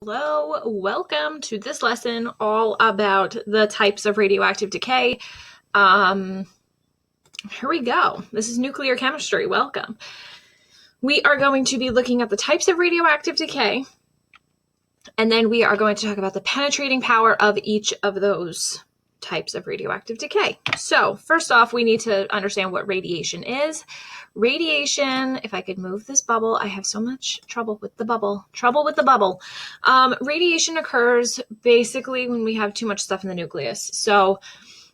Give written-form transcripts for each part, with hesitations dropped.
Hello, welcome to this lesson all about the types of radioactive decay. Here we go. This is nuclear chemistry. Welcome. We are going to be looking at the types of radioactive decay, and then we are going to talk about the penetrating power of each of those types of radioactive decay. So first off, we need to understand what radiation is. Radiation, if I could move this bubble, I have so much trouble with the bubble. Radiation occurs basically when we have too much stuff in the nucleus. So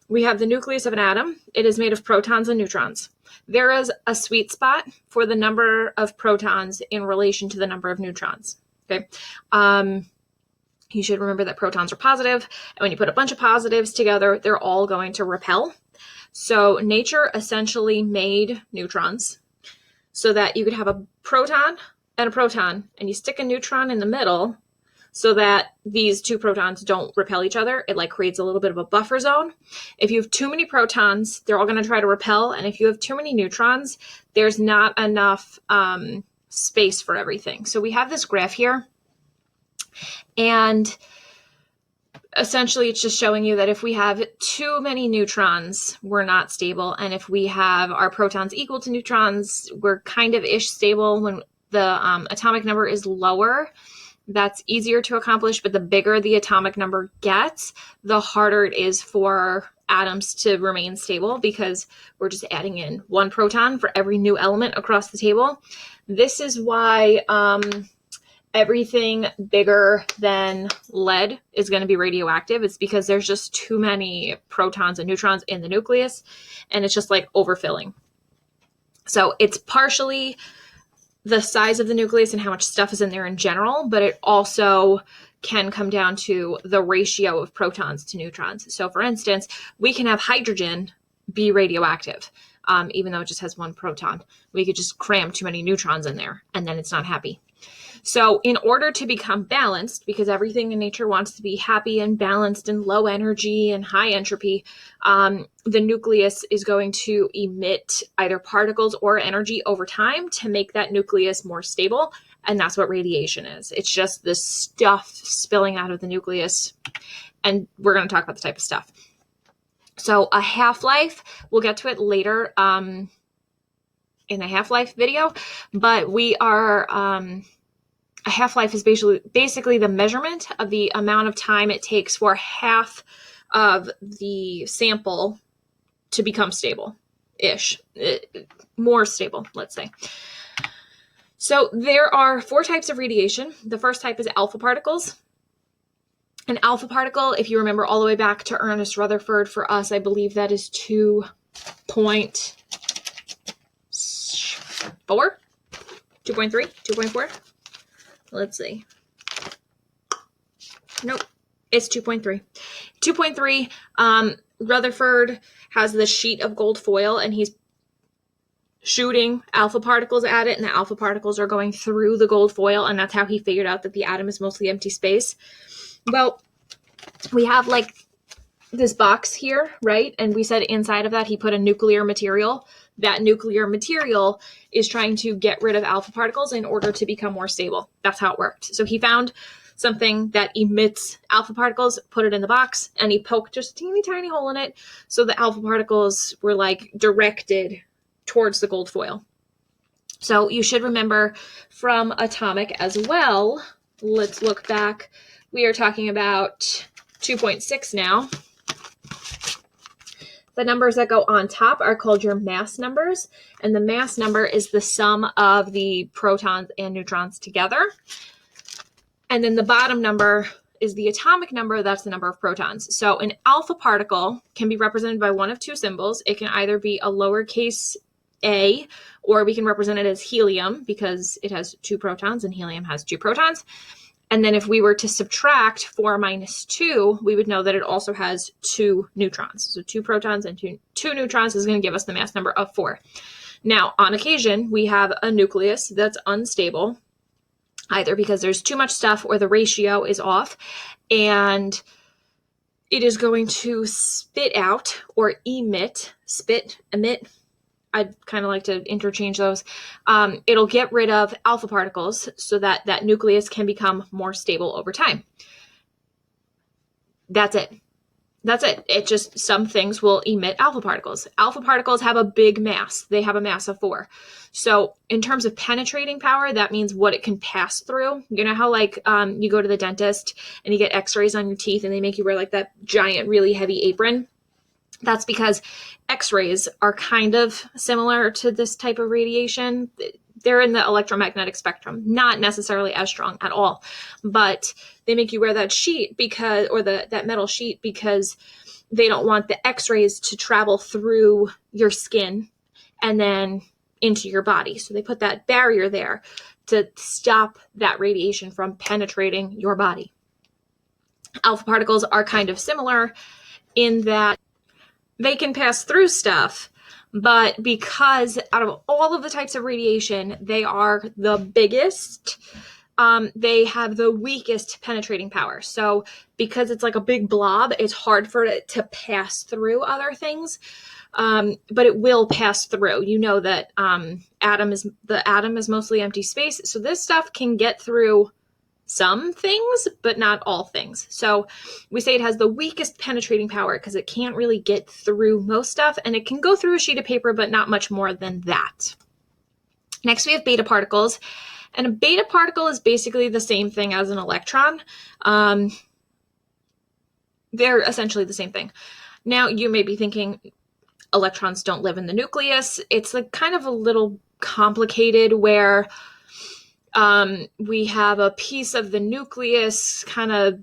we have the nucleus of an atom. It is made of protons and neutrons. There is a sweet spot for the number of protons in relation to the number of neutrons. Okay. You should remember that protons are positive, and when you put a bunch of positives together, they're all going to repel. So nature essentially made neutrons so that you could have a proton, and you stick a neutron in the middle so that these two protons don't repel each other. It creates a little bit of a buffer zone. If you have too many protons, they're all going to try to repel, and if you have too many neutrons, there's not enough space for everything. So we have this graph here, and essentially it's just showing you that if we have too many neutrons, we're not stable. And if we have our protons equal to neutrons, we're kind of ish stable. When the atomic number is lower, that's easier to accomplish. But the bigger the atomic number gets, the harder it is for atoms to remain stable, because we're just adding in one proton for every new element across the table. This is why everything bigger than lead is going to be radioactive. It's because there's just too many protons and neutrons in the nucleus, and it's just overfilling. So it's partially the size of the nucleus and how much stuff is in there in general, but it also can come down to the ratio of protons to neutrons. So for instance, we can have hydrogen be radioactive, even though it just has one proton. We could just cram too many neutrons in there, and then it's not happy. So in order to become balanced, because everything in nature wants to be happy and balanced and low energy and high entropy, the nucleus is going to emit either particles or energy over time to make that nucleus more stable. And that's what radiation is. It's just the stuff spilling out of the nucleus. And we're going to talk about the type of stuff. So a half-life, we'll get to it later in a half-life video, but we are... A half-life is basically the measurement of the amount of time it takes for half of the sample to become stable-ish, more stable, let's say. So there are 4 types of radiation. The first type is alpha particles. An alpha particle, if you remember all the way back to Ernest Rutherford, for us, I believe that is 2.4, 2.3, 2.4. Let's see. Nope, it's 2.3. 2.3, Rutherford has the sheet of gold foil, and he's shooting alpha particles at it, and the alpha particles are going through the gold foil, and that's how he figured out that the atom is mostly empty space. Well, we have this box here, right? And we said inside of that he put a nuclear material. That nuclear material is trying to get rid of alpha particles in order to become more stable. That's how it worked. So he found something that emits alpha particles, put it in the box, and he poked just a teeny tiny hole in it. So the alpha particles were directed towards the gold foil. So you should remember from atomic as well. Let's look back. We are talking about 2.6 now. The numbers that go on top are called your mass numbers, and the mass number is the sum of the protons and neutrons together. And then the bottom number is the atomic number. That's the number of protons. So an alpha particle can be represented by one of 2 symbols. It can either be a lowercase a, or we can represent it as helium because it has 2 protons and helium has 2 protons. And then if we were to subtract 4 minus 2, we would know that it also has 2 neutrons. So 2 protons and 2 neutrons is going to give us the mass number of 4. Now, on occasion, we have a nucleus that's unstable, either because there's too much stuff or the ratio is off, and it is going to spit out or emit, emit, I'd kind of like to interchange those. It'll get rid of alpha particles so that that nucleus can become more stable over time. That's it. That's it. It just, some things will emit alpha particles. Alpha particles have a big mass. They have a mass of 4. So in terms of penetrating power, that means what it can pass through. You know how like you go to the dentist and you get x-rays on your teeth and they make you wear like that giant, really heavy apron? That's because x-rays are kind of similar to this type of radiation. They're in the electromagnetic spectrum, not necessarily as strong at all, but they make you wear that sheet because, or that metal sheet, because they don't want the x-rays to travel through your skin and then into your body. So they put that barrier there to stop that radiation from penetrating your body. Alpha particles are kind of similar in that they can pass through stuff, but because out of all of the types of radiation, they are the biggest, they have the weakest penetrating power. So because it's like a big blob, it's hard for it to pass through other things, but it will pass through. You know that the atom is mostly empty space, so this stuff can get through some things, but not all things. So we say it has the weakest penetrating power because it can't really get through most stuff, and it can go through a sheet of paper, but not much more than that. Next, we have beta particles, and a beta particle is basically the same thing as an electron. They're essentially the same thing. Now, you may be thinking electrons don't live in the nucleus. It's like kind of a little complicated where we have a piece of the nucleus kind of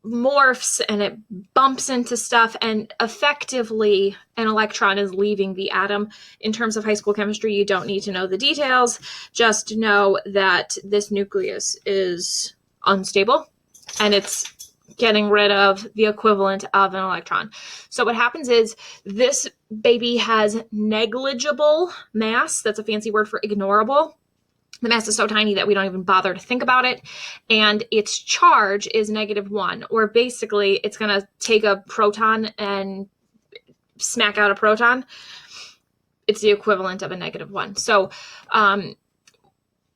morphs and it bumps into stuff, and effectively an electron is leaving the atom. In terms of high school chemistry, you don't need to know the details. Just know that this nucleus is unstable and it's getting rid of the equivalent of an electron. So what happens is this baby has negligible mass. That's a fancy word for ignorable. The mass is so tiny that we don't even bother to think about it. And its charge is -1, or basically it's going to take a proton and smack out a proton. It's the equivalent of a -1. So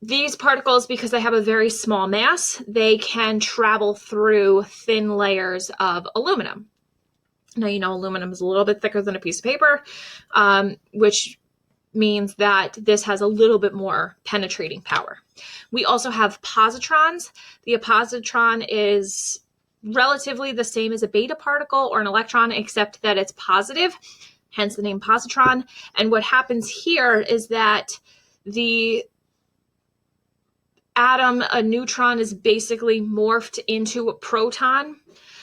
these particles, because they have a very small mass, they can travel through thin layers of aluminum. Now, you know, aluminum is a little bit thicker than a piece of paper, which means that this has a little bit more penetrating power. We also have positrons. The positron is relatively the same as a beta particle or an electron, except that it's positive, hence the name positron. And what happens here is that the atom, a neutron, is basically morphed into a proton.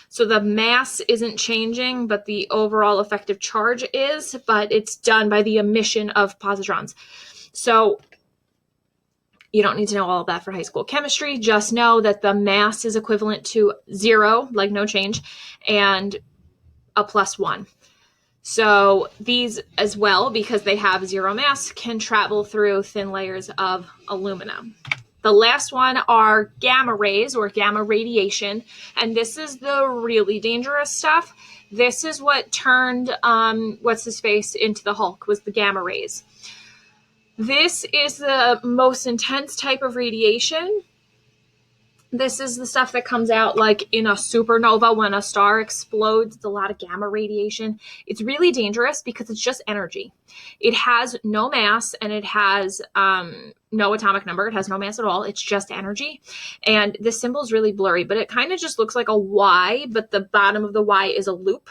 So the mass isn't changing, but the overall effective charge is, but it's done by the emission of positrons. So you don't need to know all of that for high school chemistry. Just know that the mass is equivalent to 0, like no change, and a +1. So these as well, because they have 0 mass, can travel through thin layers of aluminum. The last one are gamma rays, or gamma radiation, and this is the really dangerous stuff. This is what turned what's-his-face into the Hulk, was the gamma rays. This is the most intense type of radiation. This is the stuff that comes out like in a supernova when a star explodes. It's a lot of gamma radiation. It's really dangerous because it's just energy. It has no mass and it has no atomic number. It has no mass at all. It's just energy. And this symbol is really blurry, but it kind of just looks like a Y, but the bottom of the Y is a loop.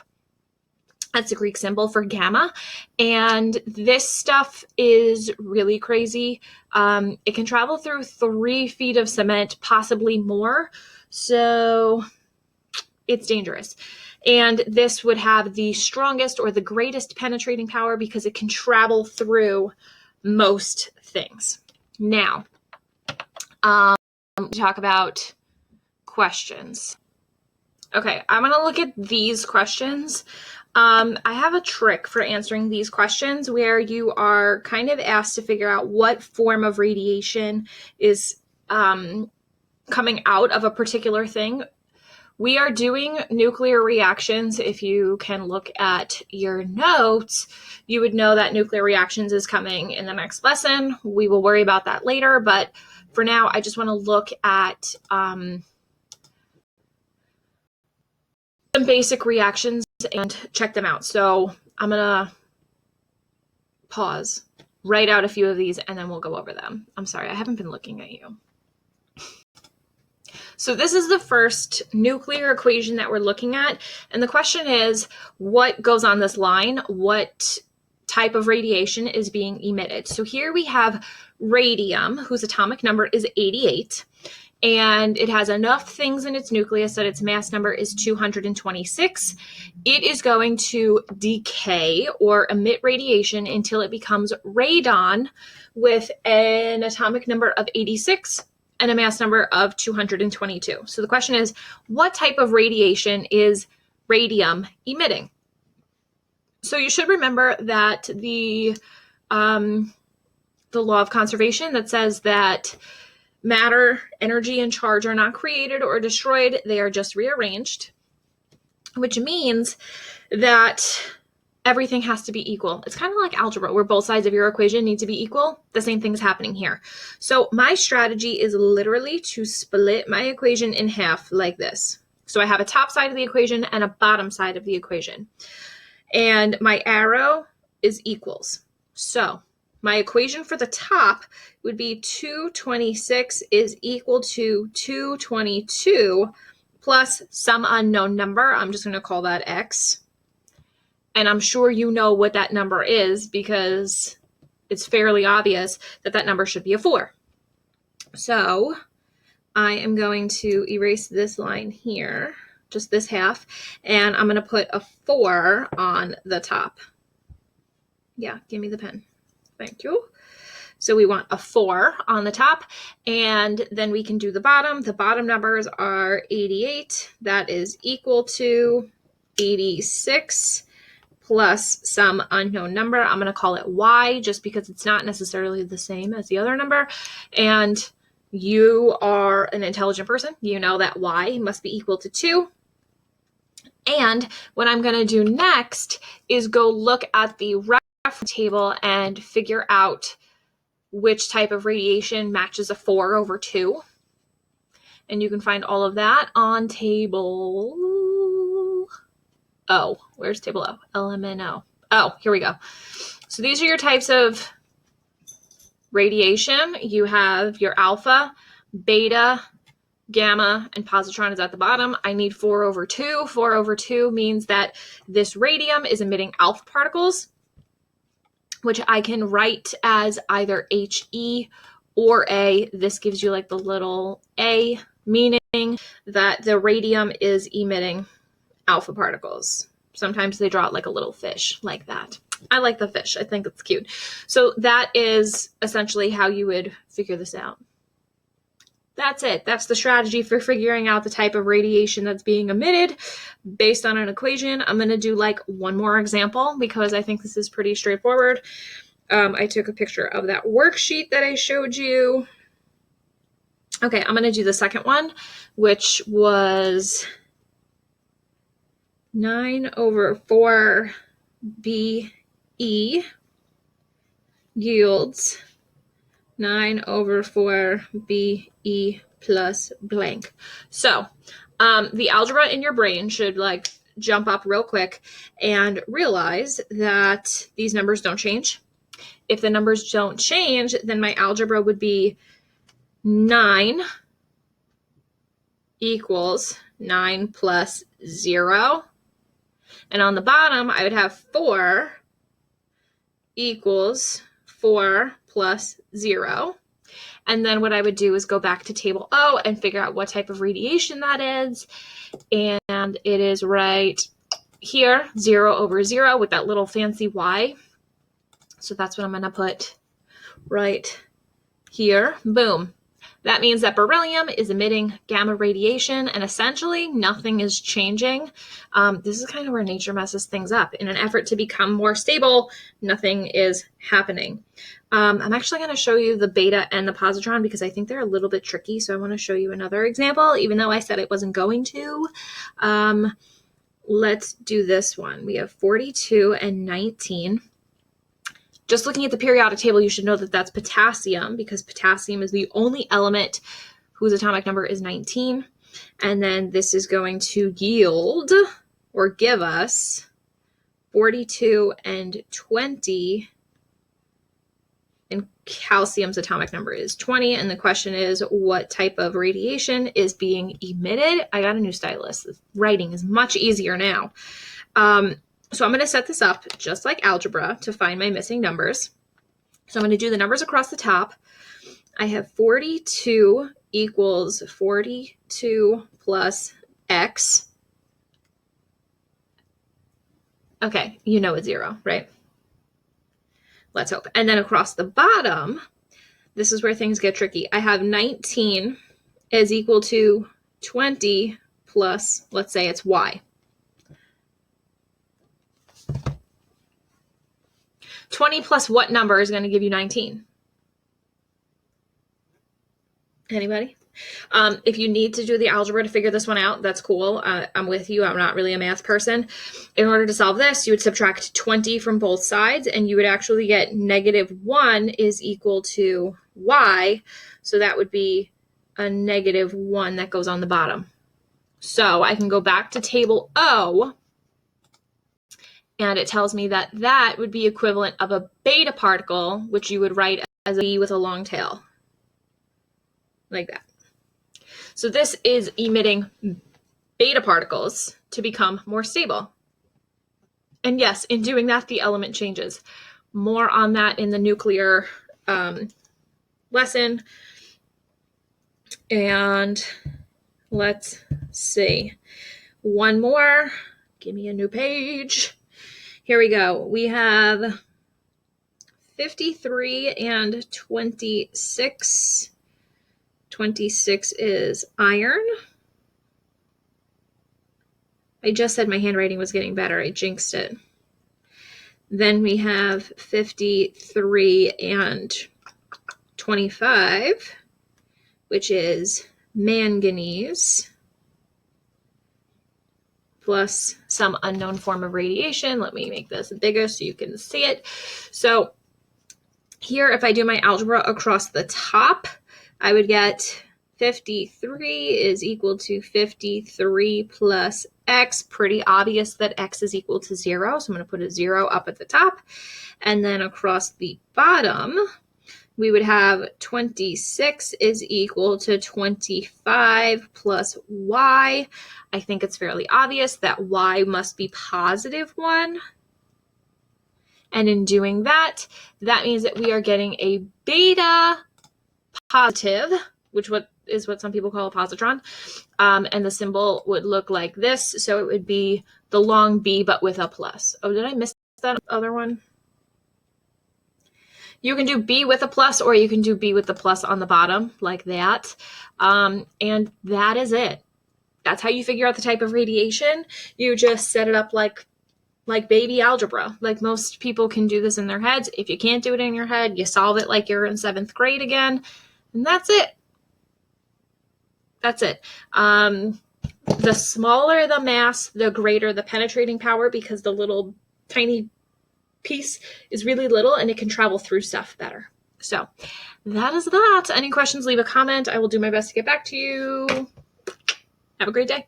That's a Greek symbol for gamma. And this stuff is really crazy. It can travel through 3 feet of cement, possibly more. So it's dangerous. And this would have the strongest or the greatest penetrating power because it can travel through most things. Now, talk about questions. Okay, I'm going to look at these questions. I have a trick for answering these questions where you are kind of asked to figure out what form of radiation is coming out of a particular thing We are doing nuclear reactions. If you can look at your notes, you would know that nuclear reactions is coming in the next lesson. We will worry about that later, but for now, I just want to look at some basic reactions and check them out. So I'm going to pause, write out a few of these, and then we'll go over them. I'm sorry, I haven't been looking at you. So this is the first nuclear equation that we're looking at. And the question is, what goes on this line? What type of radiation is being emitted? So here we have radium, whose atomic number is 88. And it has enough things in its nucleus that its mass number is 226. It is going to decay or emit radiation until it becomes radon with an atomic number of 86 and a mass number of 222. So the question is, what type of radiation is radium emitting? So you should remember that the law of conservation that says that matter, energy, and charge are not created or destroyed. They are just rearranged, which means that everything has to be equal. It's kind of like algebra where both sides of your equation need to be equal. The same thing is happening here. So my strategy is literally to split my equation in half like this. So I have a top side of the equation and a bottom side of the equation. And my arrow is equals. So my equation for the top would be 226 is equal to 222 plus some unknown number. I'm just going to call that x. And I'm sure you know what that number is because it's fairly obvious that that number should be a 4. So I am going to erase this line here, just this half, and I'm going to put a 4 on the top. Yeah, give me the pen. Thank you. So we want a 4 on the top, and then we can do the bottom. The bottom numbers are 88. That is equal to 86 plus some unknown number. I'm going to call it y just because it's not necessarily the same as the other number. And you are an intelligent person. You know that y must be equal to 2. And what I'm going to do next is go look at the reference table and figure out which type of radiation matches a 4 over 2. And you can find all of that on table O. Where's table O? LMNO. Oh, here we go. So these are your types of radiation. You have your alpha, beta, gamma, and positron is at the bottom. I need 4 over 2. 4 over 2 means that this radium is emitting alpha particles, which I can write as either HE or A. This gives you like the little A, meaning that the radium is emitting alpha particles. Sometimes they draw it like a little fish, like that. I like the fish. I think it's cute. So that is essentially how you would figure this out. That's it. That's the strategy for figuring out the type of radiation that's being emitted based on an equation. I'm going to do like one more example because I think this is pretty straightforward. I took a picture of that worksheet that I showed you. Okay, I'm going to do the second one, which was 9 over 4 BE yields 9 over 4 BE plus blank. So the algebra in your brain should like jump up real quick and realize that these numbers don't change. If the numbers don't change, then my algebra would be 9 equals 9 plus 0. And on the bottom, I would have 4 equals 4 plus 0. And then what I would do is go back to table O and figure out what type of radiation that is. And it is right here, 0 over 0 with that little fancy Y. So that's what I'm going to put right here. Boom. That means that beryllium is emitting gamma radiation, and essentially nothing is changing. This is kind of where nature messes things up. In an effort to become more stable, nothing is happening. I'm actually going to show you the beta and the positron because I think they're a little bit tricky, so I want to show you another example, even though I said it wasn't going to. Let's do this one. We have 42 and 19. Just looking at the periodic table, you should know that that's potassium because potassium is the only element whose atomic number is 19. And then this is going to yield or give us 42 and 20. And calcium's atomic number is 20. And the question is, what type of radiation is being emitted? I got a new stylus. Writing is much easier now. So I'm going to set this up just like algebra to find my missing numbers. So I'm going to do the numbers across the top. I have 42 equals 42 plus x. Okay, you know it's 0, right? Let's hope. And then across the bottom, this is where things get tricky. I have 19 is equal to 20 plus, let's say it's y. 20 plus what number is going to give you 19? Anybody? If you need to do the algebra to figure this one out, that's cool. I'm with you. I'm not really a math person. In order to solve this, you would subtract 20 from both sides, and you would actually get -1 is equal to y. So that would be a -1 that goes on the bottom. So I can go back to table O, and it tells me that that would be equivalent of a beta particle, which you would write as a B with a long tail, like that. So this is emitting beta particles to become more stable. And yes, in doing that, the element changes. More on that in the nuclear lesson. And let's see. One more. Give me a new page. Here we go. We have 53 and 26. 26 is iron. I just said my handwriting was getting better. I jinxed it. Then we have 53 and 25, which is manganese, plus some unknown form of radiation. Let me make this bigger so you can see it. So here, if I do my algebra across the top, I would get 53 is equal to 53 plus x. Pretty obvious that x is equal to 0, so I'm going to put a 0 up at the top. And then across the bottom, we would have 26 is equal to 25 plus y. I think it's fairly obvious that y must be +1. And in doing that, that means that we are getting a beta positive, which is what some people call a positron. And the symbol would look like this. So it would be the long B, but with a plus. Oh, did I miss that other one? You can do B with a plus, or you can do B with the plus on the bottom, like that. And that is it. That's how you figure out the type of radiation. You just set it up like baby algebra. Like most people can do this in their heads. If you can't do it in your head, you solve it like you're in 7th grade again. And that's it. That's it. The smaller the mass, the greater the penetrating power, because the little tiny piece is really little and it can travel through stuff better. So that is that. Any questions, leave a comment. I will do my best to get back to you. Have a great day.